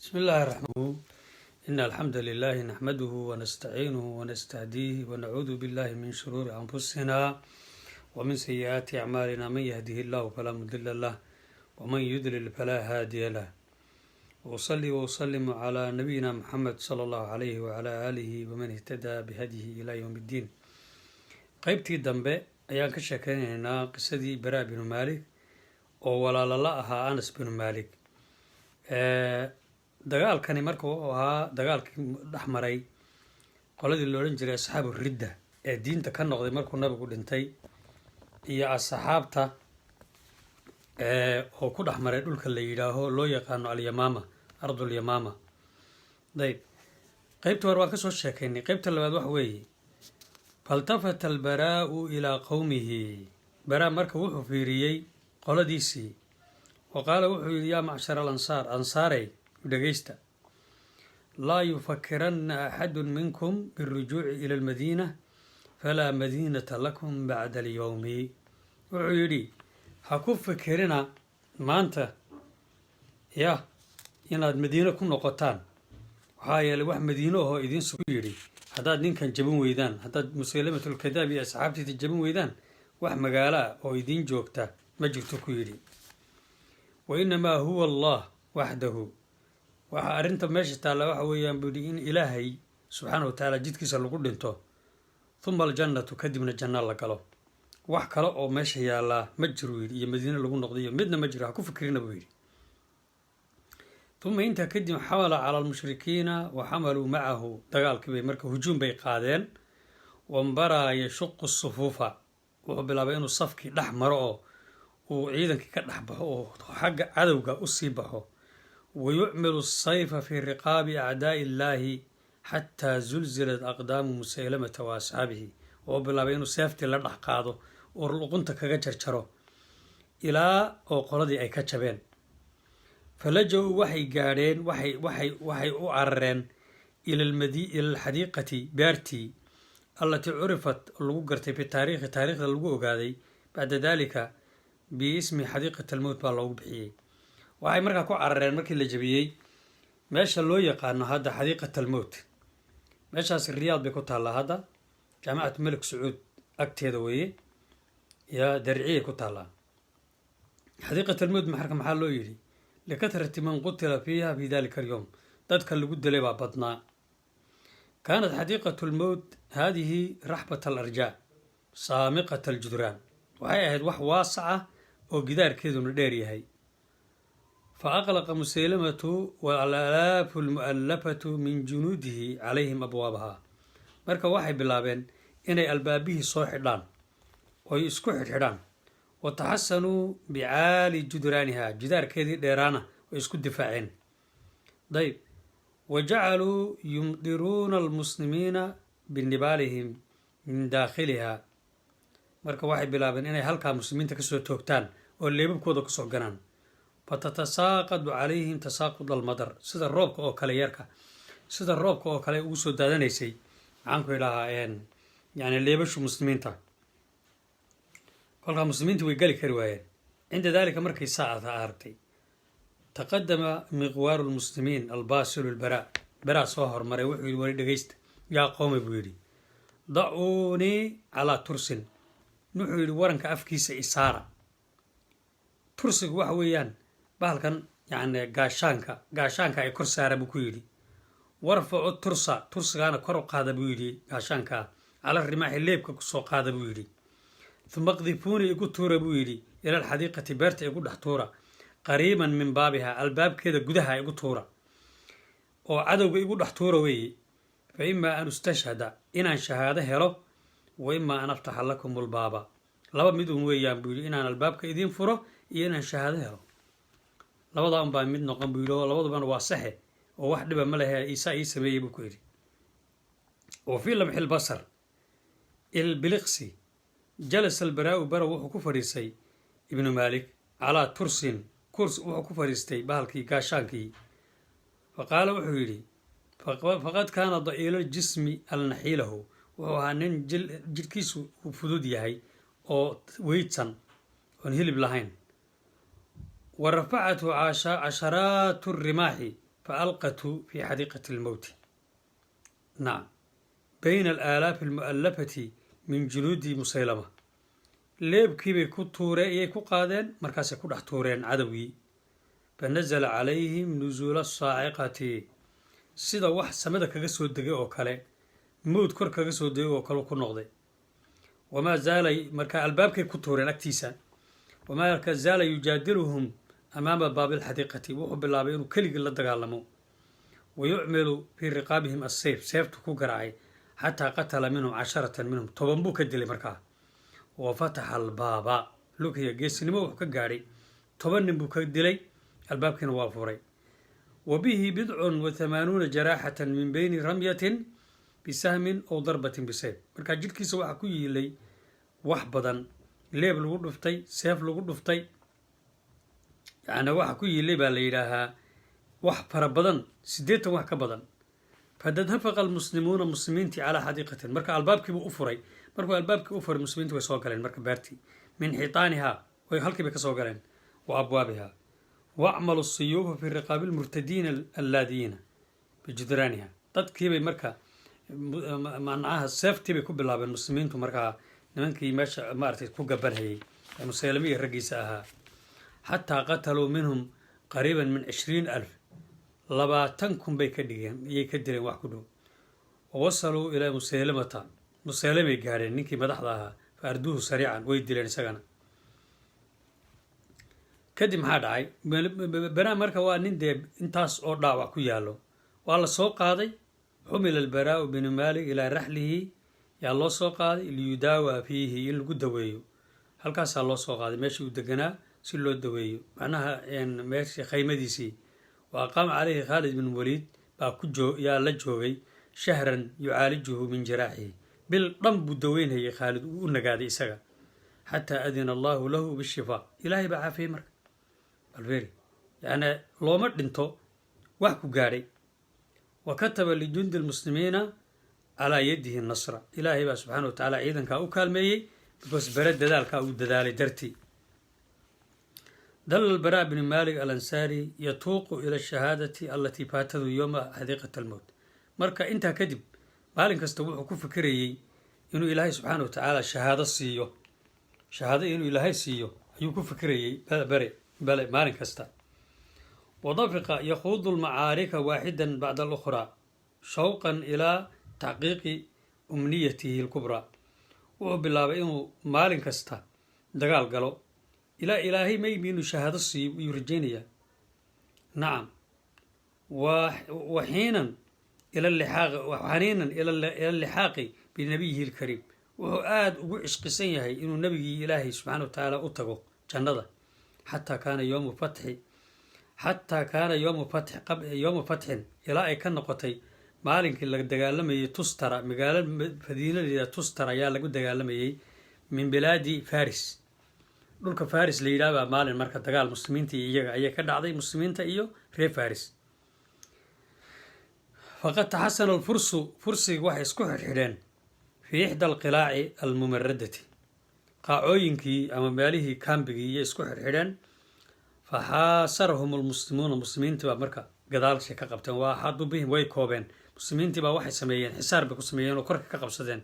بسم الله الرحمن الرحيم إن الحمد لله نحمده ونستعينه ونستهديه ونعوذ بالله من شرور أنفسنا ومن سيئات أعمالنا من يهده الله فلا مضل له ومن يضلل فلا هادي له وأصلي وأسلم على نبينا محمد صلى الله عليه وعلى آله ومن اهتدى بهديه إلى يوم الدين qaybtii dambe ayaan ka sheekeynaynaa qisadii baraa binu maalik oo walaalala ahaa anas binu maalik dagaalkani marka uu ahaa dagaalkii dhex maray qoladii la odhan jiray asxaabu ridda ee diinta ka noqday markuu nabigu dhintay iyo asxaabta oo ku dhex maray dhulka la yidhaaho loo yaqaano alyamaama ardul yamaama dayb qaybta hore waan ka soo sheekaynay qaybta labaad wax weeye faltafata albaraa'u ilaa qowmihi baraa marka wuxuu fiiriyey qoladiisii wa qaala wuxuu yidhi yaa macshara alansaar ansaarey dhegeysta laa yufakiranna axadun minkum birujuuci ila almadiina falaa madiinata lakum bacda alyowmi wuxuu yidhi ha ku fikirina maanta inaad madiino ku noqotaan waxaa yeelay wax madiino ahoo idiinsugu yidhi haddaad ninkan jabin weydaan haddaad musaylamatulkadaab iyo asxaabtiisa jabin weydaan wax magaalo ah oo idiin joogta ma jirto ku yidhi wa inamaa huwa allah waxdahu waxaa arrinta meesha taalla waxa weeyaan buu yidhi in ilaahay subxaana wa tacaala jidkiisa lagu dhinto huma aljannatu kadibna janna la galo wax kale oo meesha yaallaa ma jiro yidhi iyo madiine lagu noqday iyo midna ma jiro ha ku fikirina buu yidhi uma intaa kadib xamala cala almushrikiina wa xamaluu macahu dagaalkii bay marka hujuum bay qaadeen wambaraa yashuqu sufuufa wuxuu bilaabay inuu safkii dhex maro oo uu ciidankii ka dhex baxo oo xagga cadowga u sii baxo wayucmilu sayfa fii riqaabi acdaa'i illaahi xataa zulzilat aqdaamu musaylamata wa asxaabihi wuxuu bilaabay inuu seeftii la dhex qaado oo luqunta kaga jarjaro ilaa oo qoladii ay ka jabeen falaja-uu waxay gaadheen waxay u carareen ila alxadiiqati beertii allatii curifat lagu gartay fi taariikhi taariikhda lagu ogaaday bacda daalika biismi xadiiqat almowt baa loogu bixiyey waxay markaa ku carareen markii la jabiyey meesha loo yaqaano hadda xadiiqat almowt meeshaas riyaad bay ku taallaa hadda jaamacatu malik sacuud agteeda weeye yaa darciyay ku taallaa xadiiqat almowt marka maxaa loo yidhi likatrati man qutila fiiha fi dalika alyowm dadka lagu dilay baa badnaa kaanat xadiiqatu lmowt haadihi raxbat alarjaa saamiqat aljudraan waxay ahayd wax waasac ah oo gidaarkeeduna dheer yahay fa aqlaqa musaylamatu walalaafu almu'allafatu min junuudihi calayhim abwaabahaa marka waxay bilaabeen inay albaabihii soo xidhaan oy isku xidhxidhaan wataxasanuu bicaali judraaniha jidaarkeedii dheeraana way isku difaaceen dayb wa jacaluu yumdiruuna almuslimiina binibaalihim min daakhiliha marka waxay bilaabeen inay halkaa muslimiinta kasoo toogtaan oo leebabkooda kusoo ganaan fatatasaaqadu calayhim tasaaqud almadar sida roobka oo kale yarka sida roobka oo kale ugu soo daadanaysay maxaanku idhahaa yani leebashu muslimiinta kolkaa muslimiinta way geli kari waayeen cinda daalika markay saacada aragtay taqadama miqwaaru lmuslimiin albaasilu lbaraa soo hormaray wuxuu yidhi wari dhegeysta yaa qoomay buu yidhi dacuunii calaa tursin wuxuu yidhi waranka afkiisa isaara tursigu waxa weeyaan bahalkan yani gaashaanka ay kor saara buu ku yidhi warfacu tursigaana kor u qaada buu yidhi gaashaankaa cala rimaaxi leebka kusoo qaada buu yidhi uma qdifuuni igu tuura buu yidhi ila alxadiiqati beerta igu dhex tuura qariiban min baabiha albaabkeeda gudaha igu tuura oo cadowga igu dhex tuura weeye fa imaa an ustashhada inaan shahaado helo wa imaa an aftaxa lakum ulbaaba laba mid un weeyaan buu yidhi inaan albaabka idiin furo iyo inaan shahaado helo labadaa un baa mid noqon buu yidhi oo labadubana waa saxe oo wax dhiba ma lehe isaa ii sameeyey buu ku yidhi wa fii lamxi lbasar ilbiliqsi jalasa albaraau bara wuxuu ku fadhiistay ibnu maalik calaa tursin kurs wuxuu ku fadhiistay bahalkii gaashaankii fa qaala wuxuu yidhi faqad kaana da'iilo jismi alnaxiilahu wuxuu ahaa nin jidhkiisu uu fudud yahay oo weydsan oon hilib lahayn wa rafacathu casharaatu rimaaxi فألقته في حديقة الموت. نعم، بين الآلاف المؤلفة من جنود مسيلمة. leebkii bay ku tuureen iyay ku qaadeen markaasay ku dhex tuureen cadowgii. fanazala calayhim nusuula saaciqati, sida wax samada kaga soo degay oo kale, mowd kor kaga soo degay oo kale ku noqday. wamaa zaala, markaa albaabkay ku tuureen agtiisa. wamaa zaala yujaadiluhum amaama baabilxadiiqati, wuxuu bilaabay inuu keligii la dagaalamo. wayucmilu fii riqaabihim assayf, seeftu ku garaacay xataa qatala minhum 10 minhum, 10 buu ka dilay markaa. wafataxa albaaba, lughiya geesinimo wuxuu ka gaadhay 10 nin buu ka dilay, albaabkiina waa furay. wabihi 87 jaraaxatan min bayni ramyatin bisahmin aw darbatin bisayf, markaa jidhkiisa waxaa ku yiilay wax badan, leeb lagu dhuftay, seef lagu dhuftay, yani waxa ku yiilay baa la yidhaahaa wax fara badan, 80 wax ka badan. fadadhafaqa almuslimuuna, muslimiintii calaa xadiiqatin, marka albaabkiibuu u furay. markuu albaabkii u furay muslimiintu way soo galeen marka beertii, min xitaanihaa, way halkiibay ka soo galeen, wa abwaabihaa. wacmalu siyuufa fi riqaabi lmurtadiina allaadiyiina bijudraaniha, dadkiibay marka macnaha seeftiibay ku bilaabeen muslimiintu markaa nimankii meesha maaragtay ku gabanhayay ee musaylamiya raggiisa ahaa. xataa qataluu minhum qariiban min 20,000, 20,000 bay ka dhigeen, iyay ka dileen wax ku dhow. wawasaluu ilaa musaylamata, musaylamay gaadheen ninkii madaxda ahaa, fa arduuhu sariican, way dileen isagana. kadib maxaa dhacay? baraa marka waa nin dee intaas oo dhaawac ku yaallo, waa la soo qaaday. xumila albaraau binu maalik ilaa raxlihi, yaa loo soo qaaday liyudaawaa fiihi, in lagu daweeyo. halkaasaa loo soo qaaday meeshii uu deganaa si loo daweeyo, macnaha meeshii khaymadiisii. wa aqaama calayhi khaalid bin waliid baa yaa la joogay shahran yucaalijuhu min jaraaxihi, bil dhan buu daweynhayay khaalid, uu u nagaaday isaga. xataa adina allaahu lahu bishifaa, ilaahay baa caafiyey marka. albeeri yani looma dhinto wax ku gaadhay. wa kataba lijundi lmuslimiina calaa yadihi nasra, ilaahay baa subxaana wa tacaala ciidankaa u kaalmeeyey, because bere dadaalkaa uu dadaalay dartii. dalla albaraa bni maalik alansaari yatuuqu ila ashahaadati allatii faatadu yowma xadiiqat almowt. marka intaa kadib maalin kasta wuxuu ku fikirayey inuu ilaahay subxaana wa tacaala shahaado siiyo, shahaado inuu ilaahay siiyo ayuu ku fikirayey bale maalin kasta. wadafiqa yakhuudu lmacaarika waaxidan bacda alukhraa shawqan ilaa taxqiiqi umniyatihi lkubraa. wuxuu bilaabay inuu maalin kasta dagaal galo ilaa ilaahay maybi inuu shahaado siiyo ayuu rajaynayaa. nacam, waxiinan ila lixaaqi binabiyihi lkariim, wuxuu aada ugu cishqisan yahay inuu nabigii ilaahay subxaana wa tacaala u tago jannada. xataa kaana yowmu fatxin, ilaa ay ka noqotay maalinkii la dagaalamayay tustara, magaalo fadiinaleeda tustara ayaa lagu dagaalamayay, min bilaadi faris, dhulka faris la yidhaahbaa maalin marka dagaal muslimiinta iyo iyaga ayay ka dhacday, muslimiinta iyo reer faris. faqad taxasana alfursu, fursiga waxay isku xidhxidheen fii ixda alqilaaci almumaradati, qaacooyinkii ama meelihii kaambigii iyo isku xidhxidheen. faxaasarahum almuslimuuna, muslimiintii baa marka gadaalshay ka qabteen. waa axaadu bihim, way koobeen. muslimiintii baa waxay sameeyeen xisaar bay ku sameeyeen oo korka ka qabsadeen.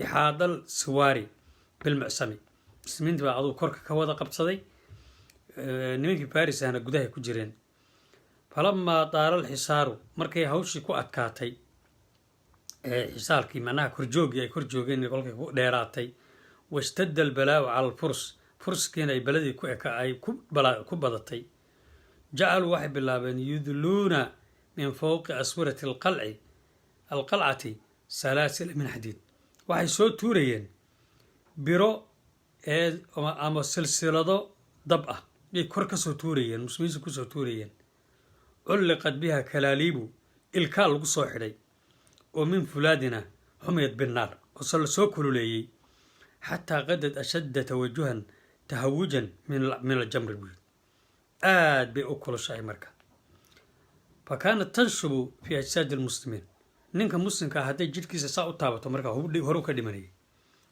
ixaadal siwaari bilmucsami, muslimiintii baa aduu korka ka wada qabsaday, nimankii faris ahna gudahay ku jireen. falamaa daara alxisaaru, markay hawshii ku adkaatay, xisaalkii macnaha korjoogii ay kor joogeen kolkay ku dheeraatay, washtadda albalaau cala alfurs, furskiina ay beladii ku badatay. jacaluu waxay bilaabeen yudluuna min fowqi aswirati alqalcati salaasila min xadiid, waxay soo tuurayeen biro ama silsilado dab ah yay kor ka soo tuurayeen, muslimiinta kusoo tuurayeen. culliqad biha kalaaliibu, ilkaa lagu soo xidhay, oo min fulaadina xumiyad binnaar, oo la soo kululeeyey. xataa qadad ashadda tawajuhan tahawujan min aljamri buy, aad bay u kulushahay marka. fa kaanat tanshubu fii ajsaadi lmuslimiin, ninka muslimka ah hadday jidhkiisa saa u taabato markaa horu ka dhimanayay.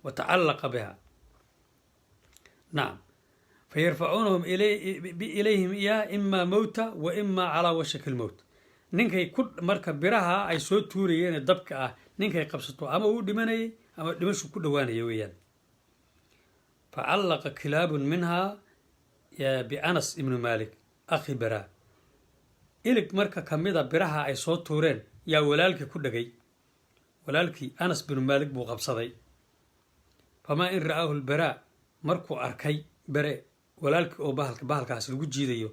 wa tacallaqa biha, nacam, fayarfacuunahum ilayhim iyaa imaa mowta wa imaa calaa washaki lmowt, ninkay ku marka biraha ay soo tuurayeen dabka ah ninkay qabsato ama uu dhimanayay ama dhimashu ku dhawaanaya weeyaan facallaqa kilaabun minhaa bianas ibnu maalik akhi baraa ilig marka ka mida biraha ay soo tuureen yaa walaalkii ku dhagay walaalkii anas binu maalik buu qabsaday famaa in ra'aahu lbaraa markuu arkay bare walaalkii oo bahalkaas lagu jiidayo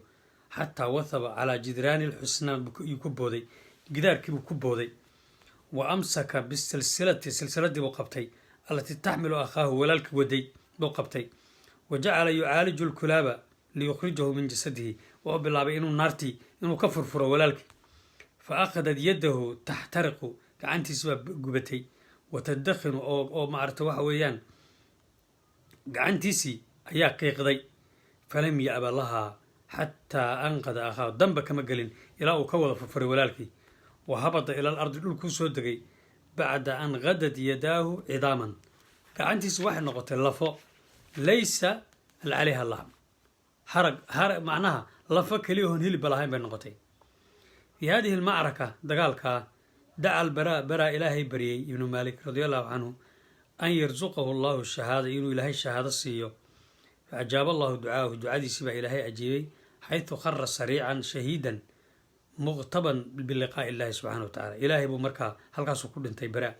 xataa wathaba calaa jidraani lxusnaan yuu ku booday gidaarkiibuu ku booday wa amsaka bisilsilati silsiladii buu qabtay allatii taxmilu akhaahu walaalkii waday buu qabtay wa jacala yucaaliju lkulaaba liyukhrijahu min jasadihi oo bilaabay inuu ka furfuro walaalkii fa akhadat yadahu taxtariqu gacantiisi baa gubatay watadakhinu oo maarata waxa weeyaan gacantiisii ayaa qiiqday falam ya'ba lahaa xataa anqada akhaahu damba kama gelin ilaa uu ka wada furfuray walaalkii wa habada ila alardi dhulkuu soo degay bacda an gadad yadaahu cidaaman gacantiisi waxay noqotay lafo laysa calayha lahm harag macnaha lafo keliya oon hilibba lahayn bay noqotay fii hadihi almacraka dagaalkaa daca albaraa ilaahay baryey ibnu maalik radia allahu canhu an yarsuqahu allahu shahaada inuu ilaahay shahaado siiyo faajaaba allahu ducaahu ducadiisii baa ilaahay ajiibay xaytu khara sariican shahiidan muqtaban biliqaa'i illahi subxana wa tacala ilaahay buu markaa halkaasuu ku dhintay baraa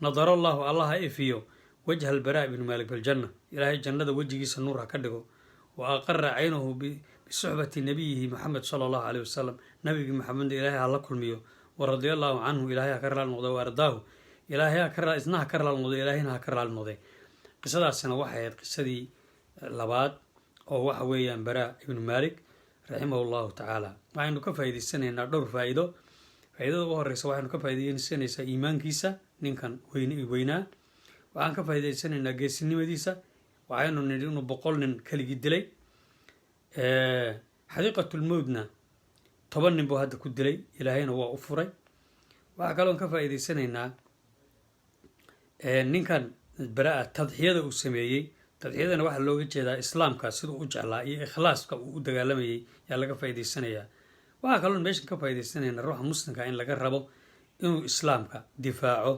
nadara allahu allaha ifiyo wajha albaraa ibnu maalik biljanna ilaahay jannada wejigiisa nuur ha ka dhigo wa aqara caynahu bisuxbati nabiyihi maxamed sala allahu caleyh wasalam nabigii maxamed ilaahay ha la kulmiyo wa radia allahu canhu ilaahay ha ka raali noqday wa ardaahu ilaahay isna ha ka raali noqday ilaahayna ha ka raali noqday qisadaasina waxay ahayd qisadii labaad oo waxa weeyaan baraa ibnu maalik raximahu llahu tacaala waxaynu ka faa'iidaysanaynaa dhowr faa'iido faa'iidada ugu horeysa waxaynu ka faa'iidaysanaysaa iimaankiisa ninkan weynaa waxaan ka faa'iidaysanaynaa geesinimadiisa waxaynu nidhi inuu 100 nin keligii dilay xadiiqatulmowdna 10 nin buu hadda ku dilay ilaahayna waa u furay waxaa kaloon ka faa'iidaysanaynaa ninkan baraa tadxiyada uu sameeyey tadxiyadana waxaa looga jeedaa islaamka siduu u jeclaa iyo ikhlaaska uu u dagaalamayay yaa laga faa'iidaysanayaa waxaa kaloon meeshan ka faa'iidaysanaynaa ruuxa muslimka in laga rabo inuu islaamka difaaco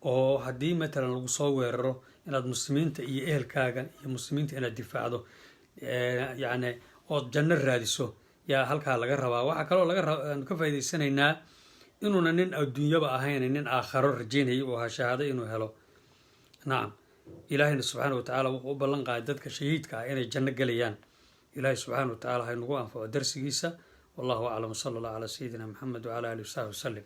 oo haddii matalan lagu soo weeraro inaad muslimiinta iyo ehelkaaga iyo muslimiinta inaad difaacdo yacni ood janno raadiso yaa halkaa laga rabaa waxaa kaloo aanu ka faa'iidaysanaynaa inuuna nin adduunyaba ahayn nin aakharo rajaynaya uu ahaa shahaado inuu helo nacam ilaahayna subxaana wa tacaala wuxuu u ballan qaaday dadka shahiidka ah inay janno gelayaan ilaahay subxaana wa tacaala ha nagu anfaco darsigiisa wallahu aclam sala allah calaa sayidina maxamed wacala alihi wasaxbi wasalim